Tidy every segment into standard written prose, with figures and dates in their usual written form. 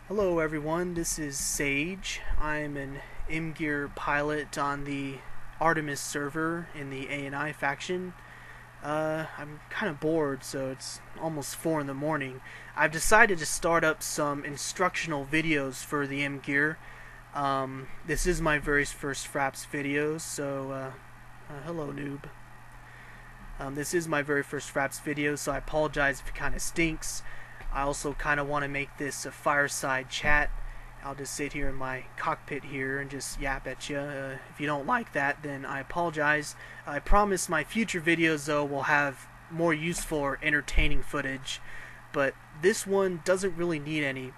Hello everyone, this is Sage. I'm an M-Gear pilot on the Artemis server in the A&I faction. I'm kind of bored, so it's almost 4 in the morning. I've decided to start up some instructional videos for the M-Gear. This is my very first fraps video, so hello noob. This is my very first fraps video, so I apologize if it kind of stinks. I also kind of want to make this a fireside chat. I'll just sit here in my cockpit here and just yap at you. If you don't like that, then I apologize. I promise my future videos, though, will have more useful or entertaining footage. But this one doesn't really need any,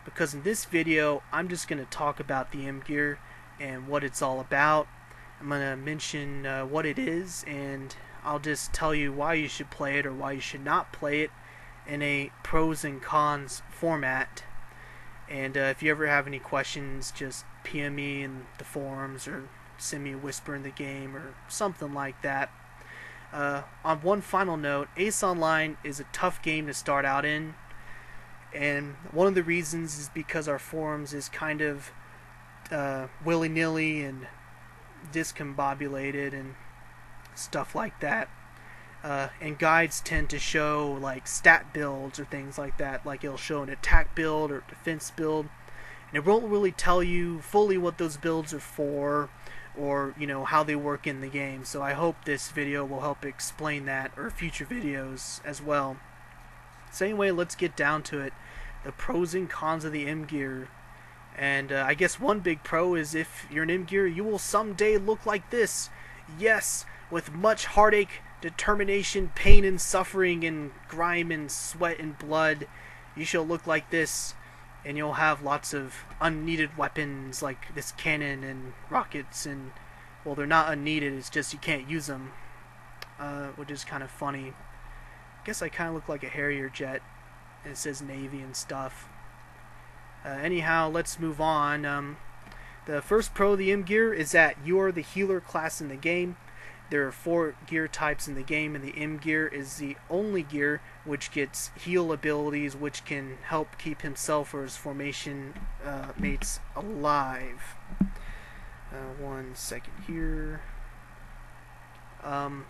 because in this video, I'm just going to talk about the M-Gear and what it's all about. I'm going to mention what it is, and I'll just tell you why you should play it or why you should not play it in a pros and cons format. And if you ever have any questions, just PM me in the forums or send me a whisper in the game or something like that. On one final note, Ace Online is a tough game to start out in, and one of the reasons is because our forums is kind of willy-nilly and discombobulated and stuff like that. And guides tend to show like stat builds or things like that, like it'll show an attack build or defense build, and it won't really tell you fully what those builds are for or how they work in the game. So I hope this video will help explain that, or future videos as well. So anyway, let's get down to it. The pros and cons of the M-Gear. And I guess one big pro is if you're an M-Gear, you will someday look like this. Yes, with much heartache, determination, pain and suffering, and grime and sweat and blood, you shall look like this, and you'll have lots of unneeded weapons like this cannon and rockets, and well, they're not unneeded, it's just you can't use them, which is kind of funny. I guess I kind of look like a Harrier jet, and it says Navy and stuff. Anyhow, let's move on. The first pro of the M-Gear is that you are the healer class in the game. There are 4 gear types in the game, and the M-Gear is the only gear which gets heal abilities which can help keep himself or his formation mates alive. 1 second here. And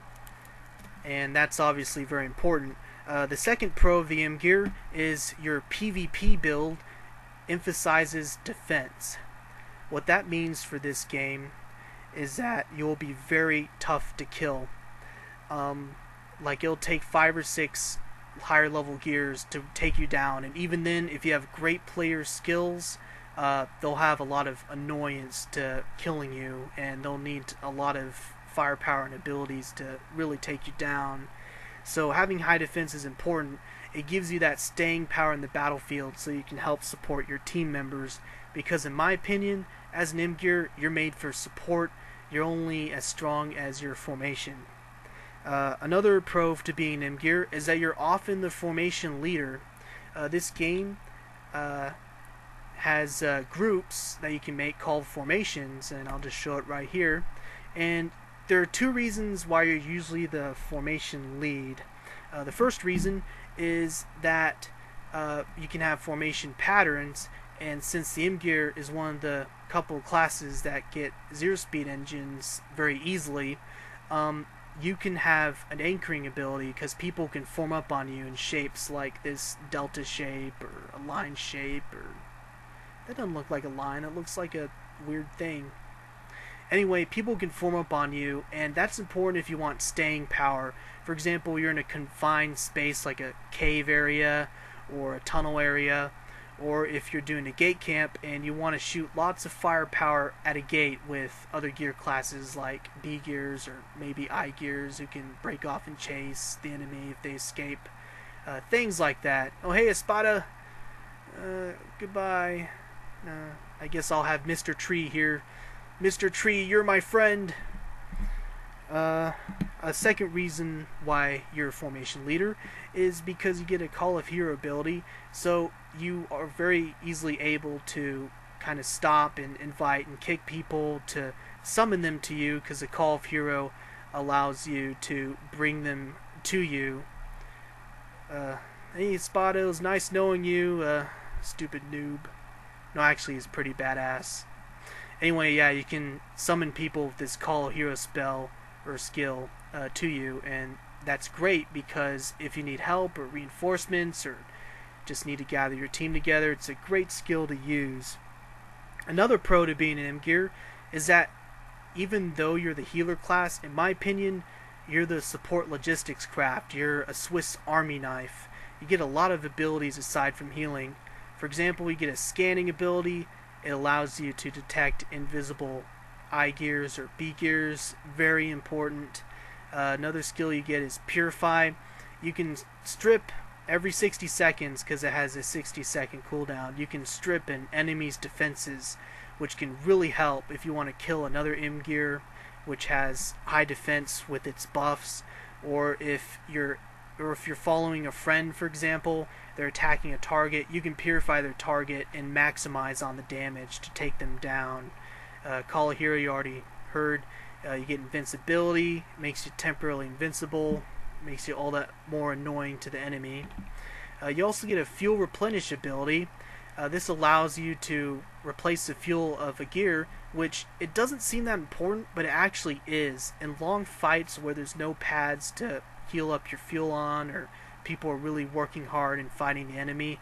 that's obviously very important. The second pro of the M-Gear is your PvP build emphasizes defense. What that means for this game is that you'll be very tough to kill. Like it'll take 5 or 6 higher level gears to take you down, and even then, if you have great player skills, they'll have a lot of annoyance to killing you, and they'll need a lot of firepower and abilities to really take you down. So having high defense is important. It gives you that staying power in the battlefield so you can help support your team members, because in my opinion, as an M-Gear, you're made for support. You're only as strong as your formation. Another pro to being an M-Gear is that you're often the formation leader. This game has groups that you can make called formations, and I'll just show it right here. And there are 2 reasons why you're usually the formation lead. The first reason is that you can have formation patterns, and since the M-Gear is one of the couple classes that get 0-speed engines very easily, you can have an anchoring ability, because people can form up on you in shapes like this delta shape or a line shape, or that doesn't look like a line, it looks like a weird thing. Anyway, people can form up on you, and that's important if you want staying power. For example, you're in a confined space like a cave area or a tunnel area, or if you're doing a gate camp and you want to shoot lots of firepower at a gate with other gear classes like B gears or maybe I gears who can break off and chase the enemy if they escape. Things like that. Oh hey Espada, goodbye. I guess I'll have Mr. Tree here. Mr. Tree, you're my friend. A second reason why you're a formation leader is because you get a Call of Hero ability, so you are very easily able to kind of stop and invite and kick people to summon them to you, because the Call of Hero allows you to bring them to you. Hey Spado, it's nice knowing you, stupid noob. No, actually, he's pretty badass. Anyway, yeah, you can summon people with this Call Hero spell or skill to you, and that's great because if you need help or reinforcements or just need to gather your team together, it's a great skill to use. Another pro to being an M gear is that even though you're the healer class, in my opinion, you're the support logistics craft. You're a Swiss Army knife. You get a lot of abilities aside from healing. For example, you get a scanning ability. It allows you to detect invisible I gears or B gears. Very important. Another skill you get is Purify. You can strip every 60 seconds because it has a 60-second cooldown. You can strip an enemy's defenses, which can really help if you want to kill another M gear which has high defense with its buffs, or if you're following a friend, for example, they're attacking a target, you can purify their target and maximize on the damage to take them down. Call a Hero, you already heard. You get invincibility, makes you temporarily invincible, makes you all that more annoying to the enemy. You also get a fuel replenish ability. This allows you to replace the fuel of a gear, which it doesn't seem that important, but it actually is. In long fights where there's no pads to heal up your fuel on, or people are really working hard and fighting the enemy,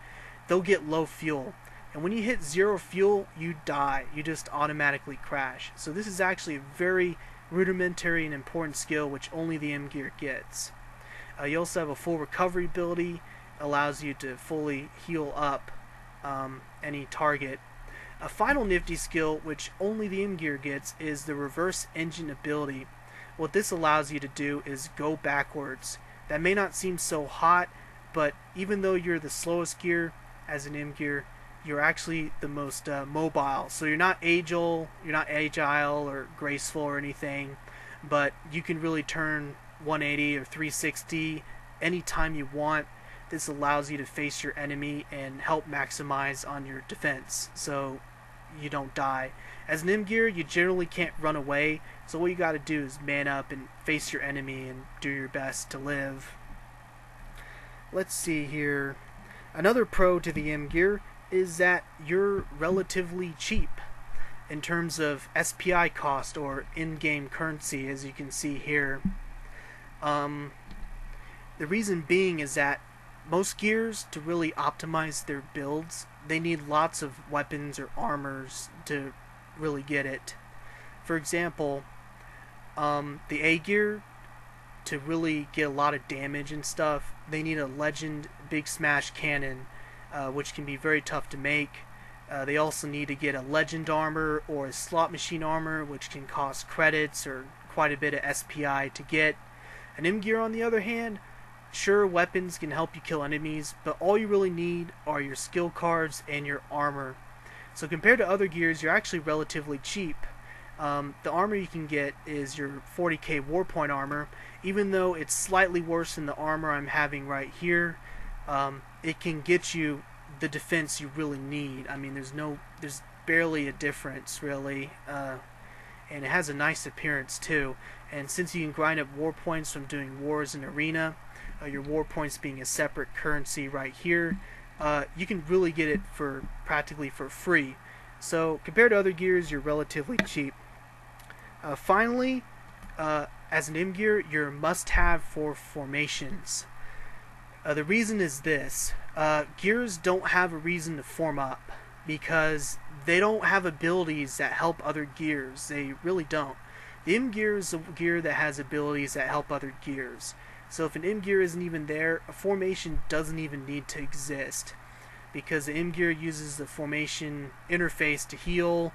they'll get low fuel. And when you hit 0 fuel, you die. You just automatically crash. So this is actually a very rudimentary and important skill which only the M gear gets. You also have a full recovery ability, allows you to fully heal up any target. A final nifty skill which only the M gear gets is the reverse engine ability. What this allows you to do is go backwards. That may not seem so hot, but even though you're the slowest gear as an M gear, you're actually the most mobile. So you're not agile or graceful or anything, but you can really turn 180 or 360 anytime you want. This allows you to face your enemy and help maximize on your defense so you don't die. As an M gear, you generally can't run away, so what you gotta do is man up and face your enemy and do your best to live. Let's see here. Another pro to the M gear is that you're relatively cheap in terms of SPI cost, or in-game currency, as you can see here. The reason being is that most gears, to really optimize their builds, they need lots of weapons or armors to really get it. For example, the A gear, to really get a lot of damage and stuff, they need a legend big smash cannon, which can be very tough to make. They also need to get a legend armor or a slot machine armor, which can cost credits or quite a bit of SPI to get. An M gear, on the other hand, sure, weapons can help you kill enemies, but all you really need are your skill cards and your armor. So compared to other gears, you're actually relatively cheap. The armor you can get is your 40k Warpoint armor. Even though it's slightly worse than the armor I'm having right here, it can get you the defense you really need. I mean, there's barely a difference really, and it has a nice appearance too. And since you can grind up war points from doing wars in arena, your war points being a separate currency right here, you can really get it for practically for free. So compared to other gears, you're relatively cheap. Finally, as an M gear, you're a must-have for formations. The reason is this: gears don't have a reason to form up because they don't have abilities that help other gears. They really don't. The M gear is a gear that has abilities that help other gears. So if an M gear isn't even there, a formation doesn't even need to exist, because the M gear uses the formation interface to heal,